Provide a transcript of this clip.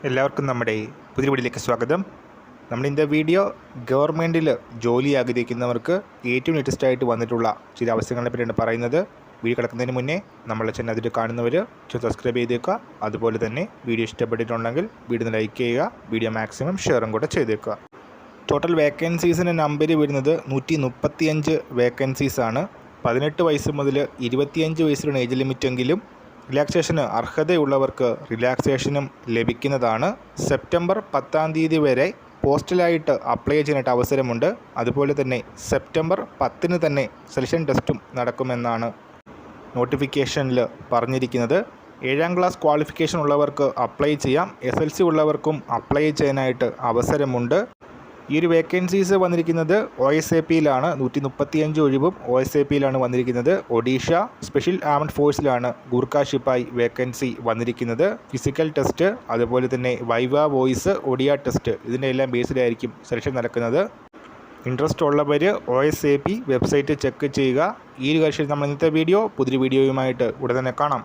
എല്ലാവർക്കും നമ്മുടെ പുതിയ വീഡിയോയിലേക്ക് സ്വാഗതം. നമ്മളിൻ്റെ വീഡിയോ ഗവൺമെൻറ്റിൽ ജോലി ആഗ്രഹിക്കുന്നവർക്ക് ഏറ്റവും ലേറ്റസ്റ്റ് ആയിട്ട് വന്നിട്ടുള്ള ചില അവസരങ്ങളെ പറ്റിയാണ് പറയുന്നത്. വീഡിയോ കിടക്കുന്നതിന് മുന്നേ നമ്മളെ ചാനൽ അതിൽ കാണുന്നവർ സബ്സ്ക്രൈബ് ചെയ്തേക്കുക. അതുപോലെ തന്നെ വീഡിയോ ഇഷ്ടപ്പെട്ടിട്ടുണ്ടെങ്കിൽ വീഡിയോ ലൈക്ക് ചെയ്യുക, വീഡിയോ മാക്സിമം ഷെയറും കൂടെ ചെയ്തേക്കുക. ടോട്ടൽ വേക്കൻസീസിൻ്റെ നമ്പർ വരുന്നത് 135 വേക്കൻസീസാണ്. 18 വയസ്സ് മുതൽ 25 വയസ്സിലാണ് ഏജ് ലിമിറ്റെങ്കിലും റിലാക്സേഷന് അർഹതയുള്ളവർക്ക് റിലാക്സേഷനും ലഭിക്കുന്നതാണ്. സെപ്റ്റംബർ 10 വരെ പോസ്റ്റലായിട്ട് അപ്ലൈ ചെയ്യാനായിട്ട് അവസരമുണ്ട്. അതുപോലെ തന്നെ സെപ്റ്റംബർ 10 തന്നെ സെലക്ഷൻ ടെസ്റ്റും നടക്കുമെന്നാണ് നോട്ടിഫിക്കേഷനിൽ പറഞ്ഞിരിക്കുന്നത്. 7ാം ക്ലാസ് ക്വാളിഫിക്കേഷൻ ഉള്ളവർക്ക് അപ്ലൈ ചെയ്യാം. SLC ഉള്ളവർക്കും അപ്ലൈ ചെയ്യാനായിട്ട് അവസരമുണ്ട്. ഈ ഒരു വേക്കൻസീസ് വന്നിരിക്കുന്നത് OSAPയിലാണ്. 135 ഒഴിവും OSAPയിലാണ് വന്നിരിക്കുന്നത്. ഒഡീഷ സ്പെഷ്യൽ ആംഡ് ഫോഴ്സിലാണ് ഗൂർഖ ശിപ്പായി വേക്കൻസി വന്നിരിക്കുന്നത്. ഫിസിക്കൽ ടെസ്റ്റ്, അതുപോലെ തന്നെ വൈവ വോയിസ്, ഒഡിയ ടെസ്റ്റ്, ഇതിൻ്റെ എല്ലാം ബേസിലായിരിക്കും സെലക്ഷൻ നടക്കുന്നത്. ഇൻട്രസ്റ്റ് ഉള്ളവർ OSAP വെബ്സൈറ്റ് ചെക്ക് ചെയ്യുക. ഈ ഒരു കാര്യം നമ്മൾ ഇന്നത്തെ പുതിയൊരു വീഡിയോയുമായിട്ട് ഉടൻ തന്നെ കാണാം.